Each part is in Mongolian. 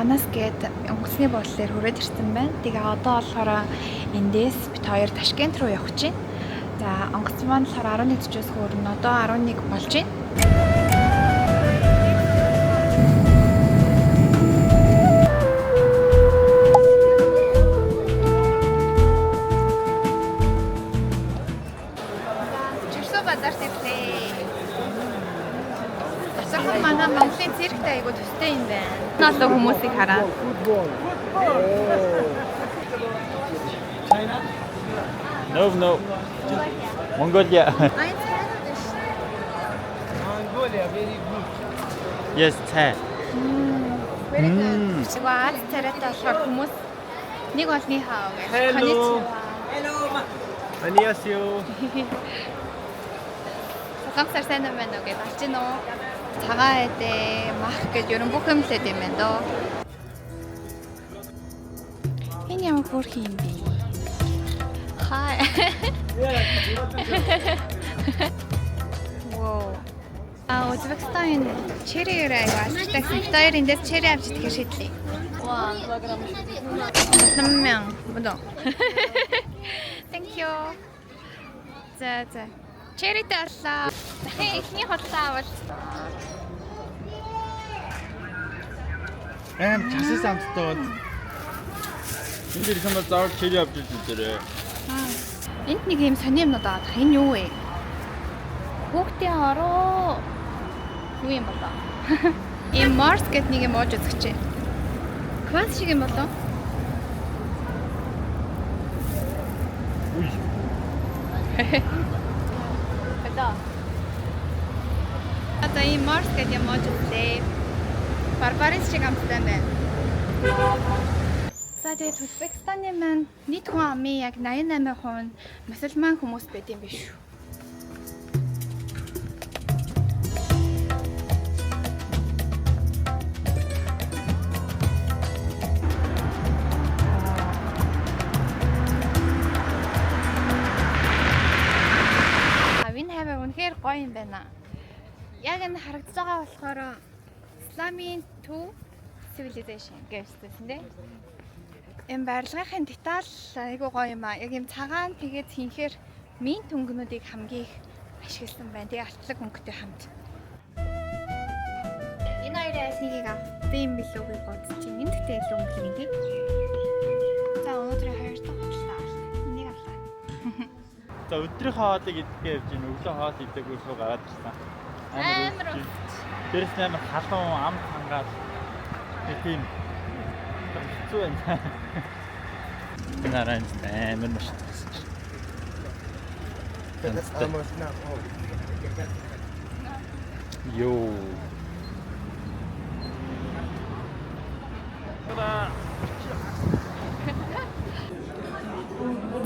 Ливанаас гээд өнгөрсний бодлоор хүрээд ирсэн байна. Тэгээ одоо болохоор эндээс бид хоёр Ташкент руу явах гэж байна. За онгоцон маань болохоор 11-өөс хүрнэ. Одоо 11 болж байна. Манай Монголын цирктэй айгуу төстэй юм байна. Одоо хүмүүсийг хараа. No. Mongolia. Mongolia, very good. Yes, Thai. Very good. Чигаа царайтай болохоор хүмүүс нэг олны хаа гэж. Hello. 안녕하세요. Самсар сайн байна уу гэж алж гинөө. Цагаан эдээ мах гэж ерөн бүх юм лээд юм байна доо. Энэ ямар хөрх юм бэ? Хай. Вау. Узбекистан черри аяга алчдаг. Хоёр эндээс черри авч идэхээр шийдлээ. Вау. Наммян. Бодоо. Thank you. За. Черритэй аллаа. Дахин ихний хотлоо авал. Часаас амттай. Энд ирсэн бол заавал чири авч ирж дээрээ. Энд нэг юм сони юмнууд байгаа. Энэ юу вэ? Хүүхдийн ороо. Юу юм болоо? Ийм Mars гэдэг нэг юм ууж үзчихэ. Квас шиг юм болоо? Үгүй. Одоо ийм Mars гэдэг юм ууж үзлээ. Барбарис шиг амттай байна. За тэгээд Узбекистаны маань нийт хүн амын яг 88% нь мусульман хүмүүс байд юм биш үү? Энэ хаваа үнэхээр гоё юм байна. Яг энэ харагдаж байгаа болохоор Исламын төв civilization гэж хэлсэн тийм. Энэ барилгын деталь айгуу гоё юм аа. Яг юм цагаан тэгээд хинхээр мин түнгнүүдийг хамгийн их ашигласан байна. Тэгээ алтлаг өнгөтэй хамт. Энэ хоёроос нэгийг авсан юм билүү гэж бодож чинь. Энэ гэхдээ илүү өнгө нэгийг. За өнөөдрийн хоёр дахь хотлоо. Энийг авлаа. За өдрийн хоолыг идэхээ явж гин өглөө хоол идэг үлсүү гараад ирсэн. Амар. Тэрс амар халуун ам хангаад тийм хэцүү байна. Гэнаран амар маш тасч. Йоо.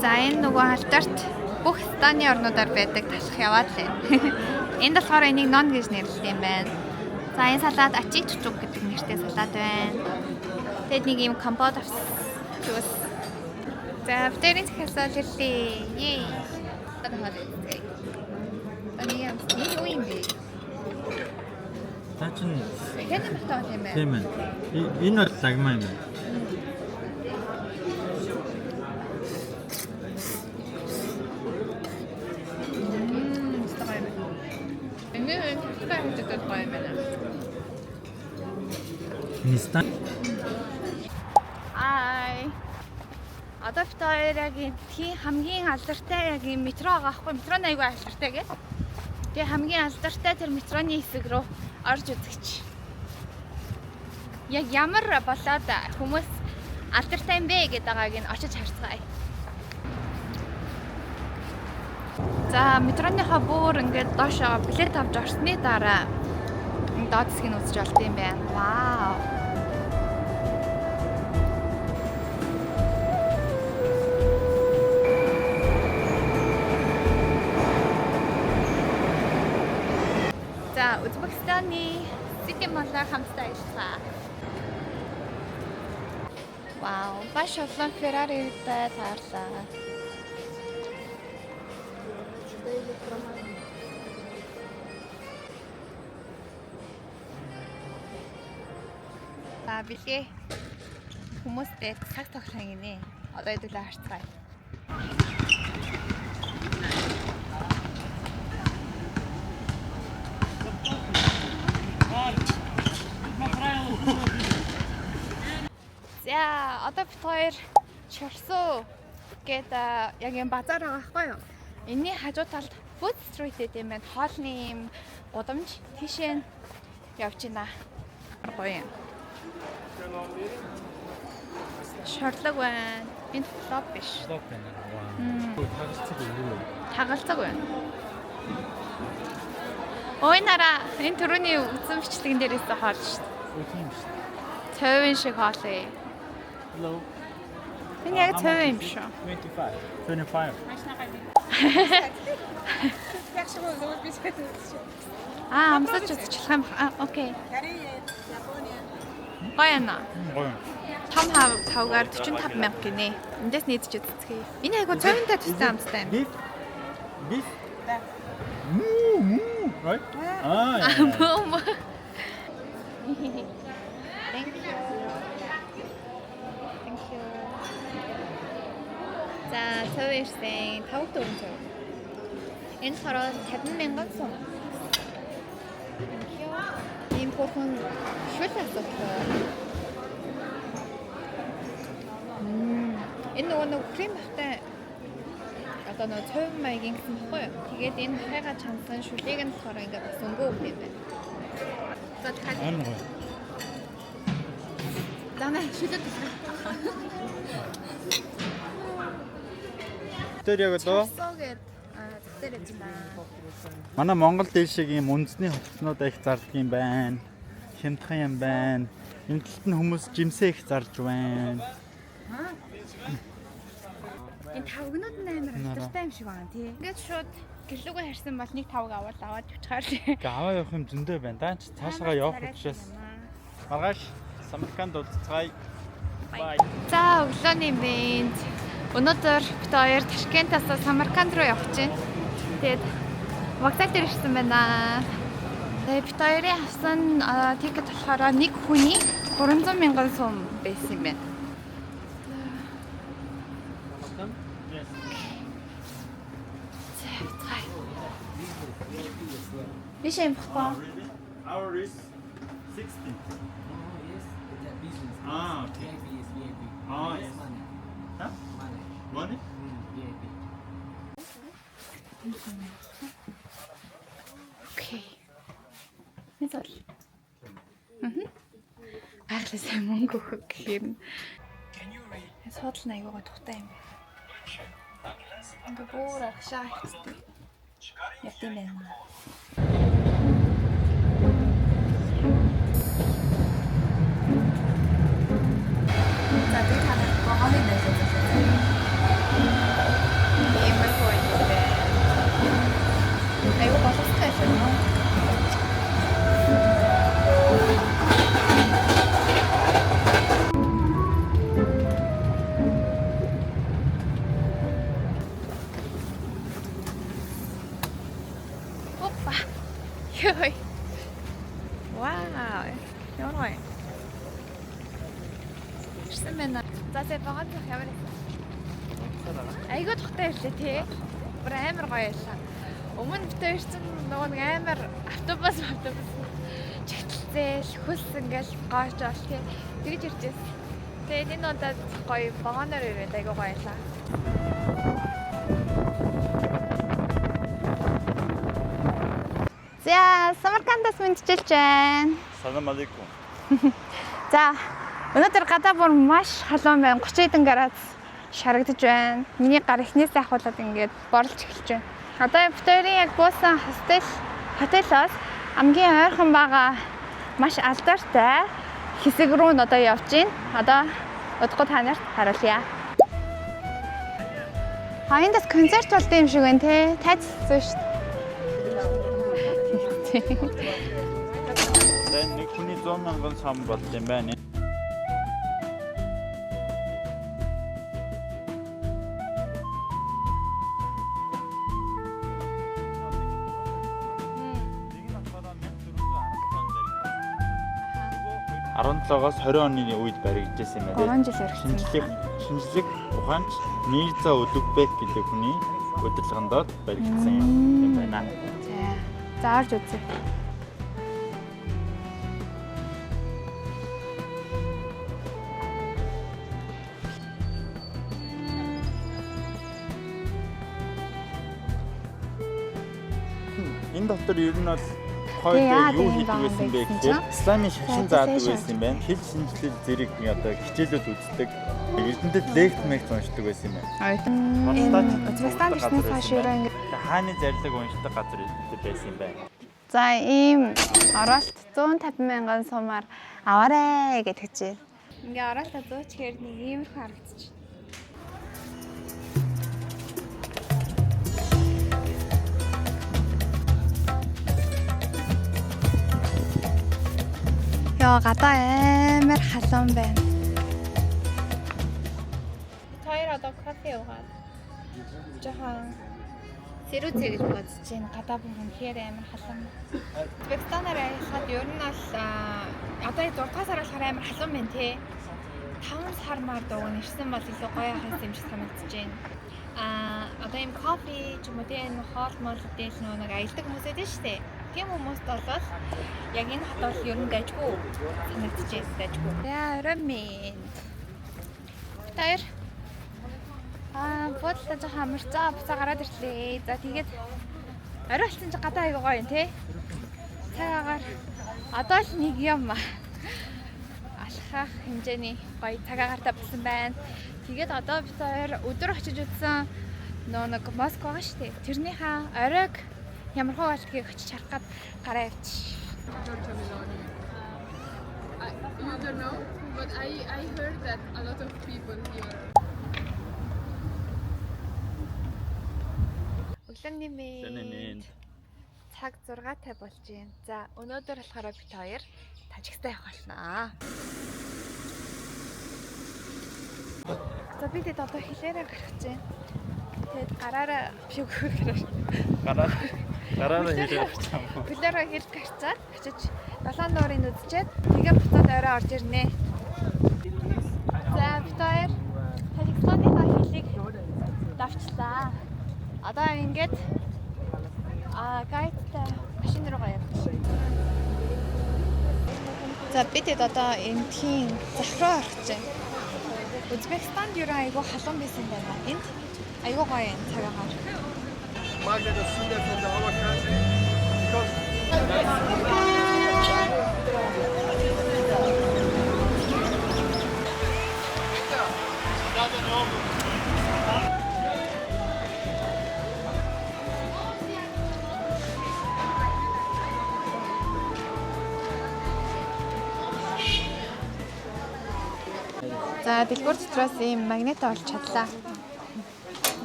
За энэ нөгөө халтарт бүх станы орнуудаар байдаг талах яваад лээ. Энд болохоор энийг нон гэж нэрлэдэг юм байна. За энэ салаад ачиг чучуг гэдэг нэртэй салаад байна. Тэгэд нэг юм компот авсан. За битэрийн захиалал ирлээ. Yay. Таны юм юу юм бэ? Таа чин Хэд мэтал юм бэ? тийм ээ. Энэ бол лагмаа юм байна. Нистан. Одоо бид хоёр яг тийм хамгийн алдартай яг юм метро байгаа аахгүй метроны аягүй алдартай гэ. Тэгээ хамгийн алдартай тэр метроны хэсэг рүү орж үзэгч. Яг ямар болоод хүмүүс алдартай юм бэ гэдэг байгааг нь очиж харцгаая. За метроныхаа бүр ингээд доошоо билет авч орсны дараа доод хэсгийг үзэж болт юм байна. Вау. За Узбекистаны City Mall-аар хамтдаа ажиллаа. Вау, баш олон Ferrari-тай таарлаа. За бэлгээ. Хүмүүстэй цаг тоглох гинэ. Одоо хэдүүлээ харцгаая. За, одоо бид хоёр Чорсуу гэдэг яг юм базар байгаа байхгүй юу? Энийний хажуу талд Food Street гэдэг юм байна. Хоолны юм гудамж тийшээ явж байна. Гоё юм. Шорлог байна. Энэ флоп биш. Стоп байна. Вау. Тагалцаг юм. Тагалцаг байна. Ой нараа энэ түрүүний үзэн бичлэгэн дээрээс хоол шүү дээ. Тийм шүү. Цовын шиг хоол ээ. Hello. Энэ яг цовын юм шүү. 25. Амсаж үзчих юм. Окей. Гоё нэ. Гоё. Том хавгаар 45,000 гинэ. Эндээс нийцж үзцгээе. Энэ айгу цовынтай төстэй амстай юм. Beef. Right? Yeah. Муу. Thank you. Thank you. За, цовын 5 төгрөг цов. Энэ хараа 50,000 сум. Thank you. Ийм бүрхэн шүл асуулаа. Энэ нөгөө крем бахтай одоо нөгөө цовын маягийн гэсэн баггүй юу? Тэгээд энэ хайгаа чансан шүлийг нь болохоор ингээд бас өнгөө өгөх юм байна. За дахиад. Амар гоё. Данаа шүлээд байна. Тэр яг одоо Согет тэр юм байна. манай Монгол дээл шиг ийм үндэсний хувцснууд их зардаг юм байна. Хямдхан юм байна. Энэ талд нь хүмүүс жимсээ их зарж байна. Энэ тавгнууд нь амар алдартай юм шиг байна тий. Ингээд шууд гэлүүгээ харсан бол нэг тавг аваад явчихаар тий. Гэ аваа явах юм зөндөө байна. Даа ч цаашаа явах учраас маргааш Самарканд уулзцай. Бай. За өглөөний мэнд. Өнөөдөр бид хоёр Ташкентаас Самарканд руу явж байна. Тэгээд вокзал дээр ирсэн байна. Тэгээд бид хоёрын авсан тикет болохоор нэг хүний 300,000 сум байсан юм байна. Биш юм баггүй. Our is 60. Ah, okay. Ah, yes. Huh? Money? Окей. Мэдэл. Гайхалтай мөнгө өгөх гэхээр нь суудл нь аягаа тухтай юм. Ингээ бүр агшаа хэвчтэй. Ят юм байна. За би таныг гооны дэжээ. Ямар гоё. Айгу боловстой байсан юм. Опа. Йой. Вау. Ёрой. Ирсэн байна. За тэгээ багт ямар вэ? Айгу тухтай ирлээ тий. Бүр амар гоё байлаа. Өмнө бид ирсэн нөгөө нэг амар автобус чигтэлцээл хөлс ингээл гоож бол тий. Тэгж иржээс. Тэгээд энэ удаад гоё вагоноор ирээд айгу гоё байлаа. За, Самаркандаас мэдчилж байна. Салам алейкум. За, өнөөдөр гадаа бүр маш халуун байна. 30 хэдэн градус шарагдаж байна. Миний гар эхнээсээ ахуулаад ингээд борлож эхэлж байна. Одоо бид хоёрын яг буусан хотелоос хамгийн ойрхон байгаа маш алдартай хэсэг рүү одоо явж байна. Одоо удахгүй та нарт харуулъя. Эндээс концерт болд юм шиг байна те. Тайцсан шүү дээ. Тэгээд нэг хүний 100,000 сум болд юм байна. 17-оос 20 оны үед баригдчихсан юм байна. 3 жил Шинжлэх ухаанч Мирза Улугбек гэдэг хүний удирдлаганд баригдсан юм байна. За орж үзье. Энэ дотор ер нь бол яагаад юу ийм хийдэг байгаа байсан юм бэ бэ гэхээр гэсэн исламын шашин За, заадаг тийм байсан юм байна. Хэл шинжлэл зэрэг одоо хичээлүүд үздэг. Эрдэнэтэд лекц уншдаг байсан юм байна. Энэ Узбекистан ирснээс хойш ерөө ингэ. Хааны зарлиг уншдаг газар эрдэнэтэд байсан юм байна. За ийм оролт 150 мянган сумаар аваарэ гэдэг чинь. Ингээ оролт 100 ч хэр нэг иймэрхүү харагдчих. Яа гадаа амар халуун байна. Хоёр одоо кофе уугаад жоохон сэрүүцээ гэж бодож байна. Гадаа бүр үнэхээр амар халуун. Узбекистанаар ажиллахад ер нь бол одоо 6 сар болохоор амар халуун байна те. 5 сар маар дууг нэрсэн бол илүү гоё хас юм шиг санагдаж байна. Одоо ийм кофе ч юм уу те энэ хоол моол дээл нэг аялдаг хүмүүс байдаг шүү дээ. Тийм хүмүүст бол яг энэ хот бол ер нь дайггүй санагдаж байна дайггүй. Яа ромин. Тэр бодлоо жоохон амарцаа буцаа гараад ирлээ. За тэгээд орой болсон чи гадаа аяга гоё юм те. Цагаагаар одоо л нэг юм алхах хэмжээний гоё цагаагаартай болсон байна. Тэгээд одоо бид хоёр өдөр очиж үзсэн нэг Москва байгаа шүү дээ. Тэрнийхээ оройг ямар хөө болдгийг очиж харах гээд гараа явчих. You don't know, but I heard that a lot of people here. Өглөөний мэнд. Цаг 6:50 болж байна. За өнөөдөр болохоор бид хоёр Тажикстан явах болно. За бид одоо хилээрээ гарах гэж байна. Тэгээд гараараа биш өгөхөөр Гараараа хэлээ авчихсан. Хилээрээ хэл гарцаад очиж 7 дуурыг үзчихэд тэгээ буцаад орой орж ирнэ. За бид хоёр Тажикстанийнхаа хэлийг давчлаа. Одоо ингээд гайдтай машин руугаа явах. За бид одоо энтхийн зах руу орох гэж байна. Узбекистанд юу айгүй халуун байсан байна. Энд айгүй гоё энэ цагаагаар. Magda the singer from the our country because За дэлгүүр дотроос ийм магнит олж чадлаа.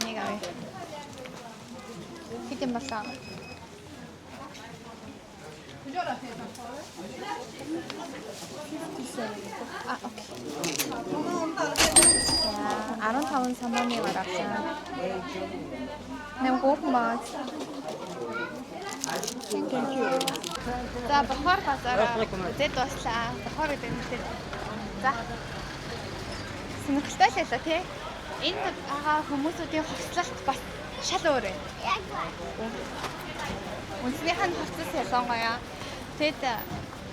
Нэг авъя. Хэдэн болоо? Окей. 15 самбаны гаргасан. Нэм гоомбас. Thank you. За бохор базараа зэд баслаа. Бохор гэдэг нэртэй. За. Сонирхолтой л байлаа тий. Энд байгаа хүмүүсүүдийн хувцлалт бас шал өөр юм. Яг байна. Үнснийх нь хувцас ялангуяа. Тэгэд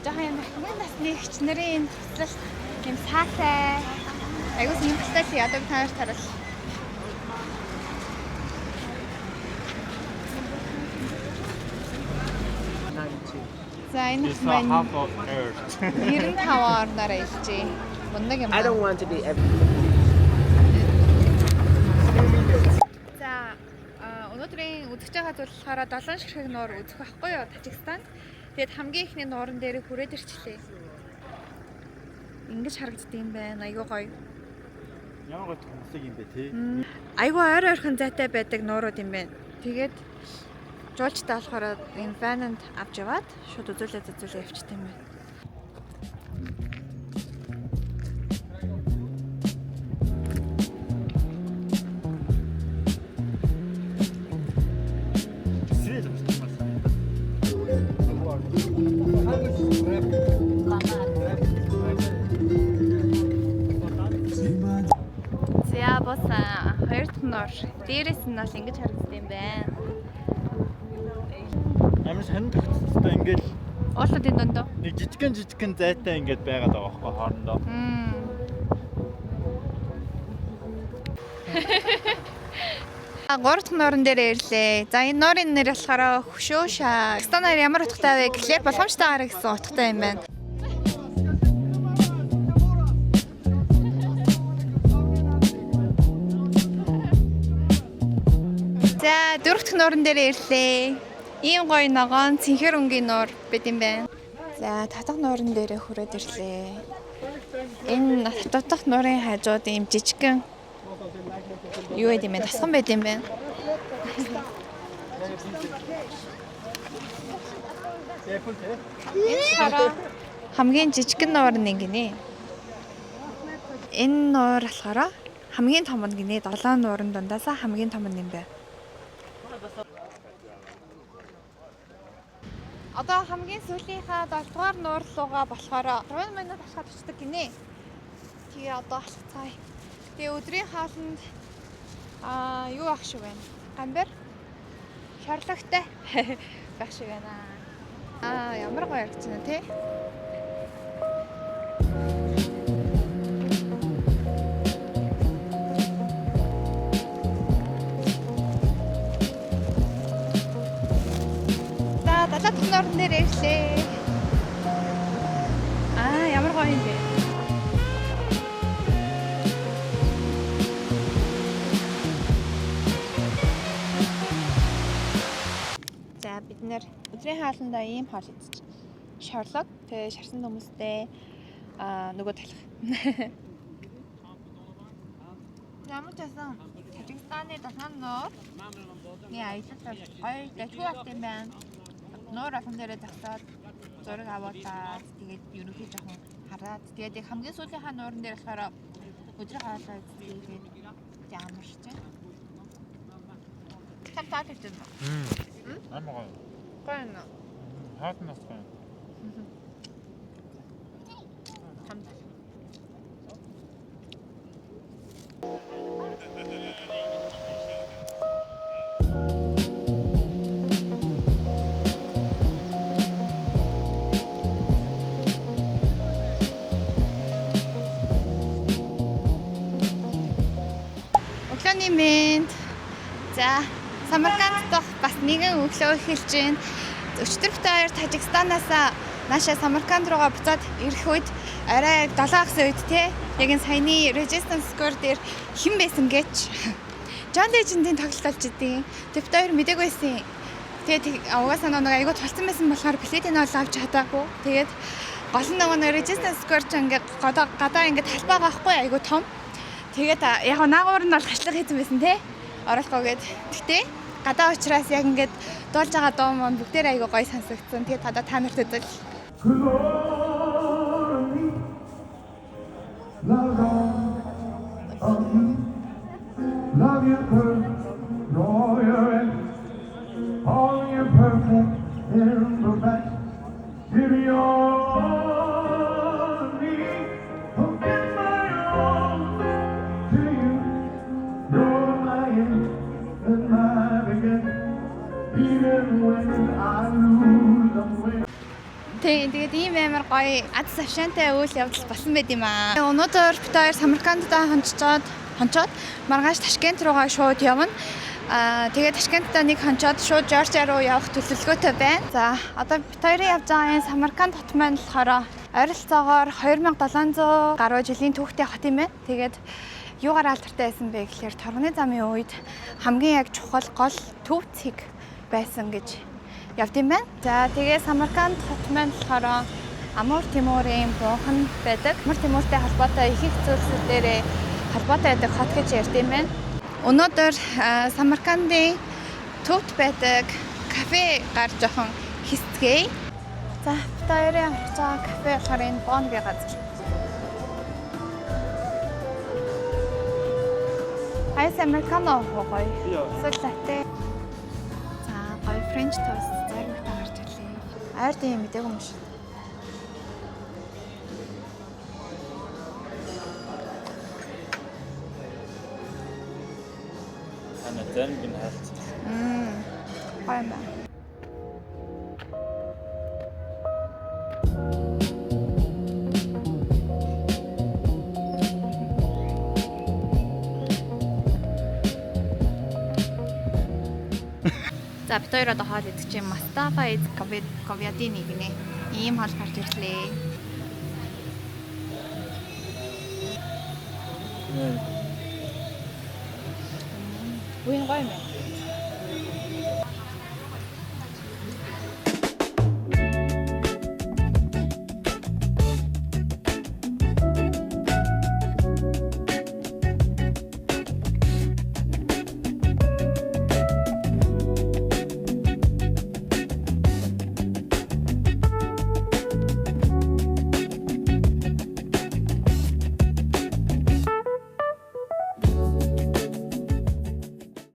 жоохон юм хэмээн насны ихч нарын хувцлалт юм саатай. Айгуу сонирхолтой л яадаг танаар тарал. За энэ маань Half of Earth. 95 орноор илжээ. Мундаг юм. I don't want to be За өнөөдрийн үзэж байгаа зүйл болохоор 7 ширхэг нуур үзэх байхгүй юу Тажикстан. Тэгээд хамгийн ихний нууран дээр хүрээд ирчлээ. Ингэж харагддаг юм байна. Айгуу гоё. Ямар гоё томсог юм бэ те. Айгуу ойр ойрхон зайтай байдаг нуурууд юм байна. Тэгээд жуулчтай болохоор энэ вананд авч яваад шууд үзүүлээд явчихсан юм байна. нор. Дээрээс нь бол ингэж харагдсан юм байна. Ямар сонир төгсөлтөө ингээл Уулуудын дондоо. нэг жижигхэн зайтай ингээд байгаад байгаа байхгүй хоорондоо. Гурав дахь нуурын дээр ирлээ. За энэ нуурын нэр болохоор Хөшөөшаа. Станаар ямар утгатай вэ гэхлээр боломжтойгоор гэсэн утгатай юм байна. За дөрөв дахь нуурын дээр ирлээ. Ийм гоё ногоон цэнхэр өнгийн нуур бид юм байна. За татах нуурын дээрээ хүрээд ирлээ. Энэ татах нуурын хажууд ийм жижигхэн юу гэдэг юм бэ? Тасган байд юм байна. Энэ хараа хамгийн жижигхэн нуур нь гинэ. Энэ нуур болохоор хамгийн том нь гинэ. 7 нуурын дундаас хамгийн том нь юм байна. Одоо хамгийн сүүлийнхаа 7 дугаар нуур руугаа болохоор 10 минут ашгаад очдөг гинэ. Тэгээ одоо алхацгаая. Тэгээ өдрийн хаалнд юу ах шиг байна. Гамбар шарлагтай байх шиг байна. Ямар гоё яригч байна те. Далаад нуурын дээр ирлээ. Ямар гоё юм бэ? За бид нэр өдрийн хаалгандаа ийм хоол идэж шорлоод тэгээ шарсан хүмүүстэй нөгөө талах. Ямар ч байсан Тажикстаны 7 нуур аялал гоё дэжгүй болт юм байна. Нуур алхан дээрээ тагсаад зураг аваадаа тэгээд ерөнхий жоохон хараад тэгээд яг хамгийн сүүлийнхаа нуурын дээр болохоор өдрийн хаалгаа үзлээгээд ямарч байна. Хам таад ирсэн юм. Амар гоё. Гоё нэ. Хаатнаас гоё. Өглөөний мэнд. За Самарканд дох бас нэгэн өглөө эхэлж байна. Өчтөр бит хоёр Тажикстанаас нааша Самарканд руугаа буцаад ирэх үед арай 7 гэсэн үед те яг энэ саяны Resistance Square дээр хэн байсан гэж John Legend-ийн тоглолт олж идэв. Бит хоёр мдэггүй байсан. Тэгээд угаасаа нэг айгуу тулцсан байсан болохоор плетийн ол авч чадаагүй. Тэгээд гол нь нэг Resistance Square ч ингээд гадаа ингээд талбай байхгүй айгуу том. Тэгээд яг наагуур нь бол хашлах хийсэн байсан те. Оролцоогээд. Гэтэ гадаа уучраас яг ингээд дуулж байгаа дуу маань бүгдээр айгүй гоё сонсогдсон. Тэгээд та нарт үзэл. Love you perfect, all your perfect, imperfect. Give me all of me, forget my all to you. You're my end and my beginning, even when I lose the way. Тэгээд ийм амар гоё аз завшаантай үйл явдал болсон байт юм аа. Өнөөдөр бид хоёр Самаркандаа хончоод маргааш Ташкент руугаа шууд явна. Тэгээд Ташкентаа нэг хончоод шууд Жоржиа руу явах төлөвлөгөөтэй байна. За одоо бид хоёрын явж байгаа энэ Самарканд хот маань болохоор ойролцоогоор 2700 гаруй жилийн түүхтэй хот юм байна. Тэгээд юугаар алдартай байсан бэ гэхээр торгоны замын үед хамгийн яг чухал гол төв цэг байсан гэж явд юм байна. За тэгээ Самарканд хот маань болохоор Амур Тимурын буухан байдаг. Амур Тимуртай холбоотой их зүйлсүүдээр холбоотой байдаг хот гэж ярьд юм байна. Өнөөдөр Самаркандын төвд байдаг кафе гар жоохон хэсгээ. За бид хоёрын орж байгаа кафе болохоор энэ Бонгийн газар. Айс американо гоё. Эсвэл латте. За гоё френч тост зарим их гарч ирлээ. Айр тийм мэдээгүй юм шиг. зарим нь хаалт. Гоё юм байна. За бид хоёр одоо хоол идэх чинь Mustafa is Говядины гинэ. Ийм хоол гарч ирлээ. Үгүй гоё юм байна.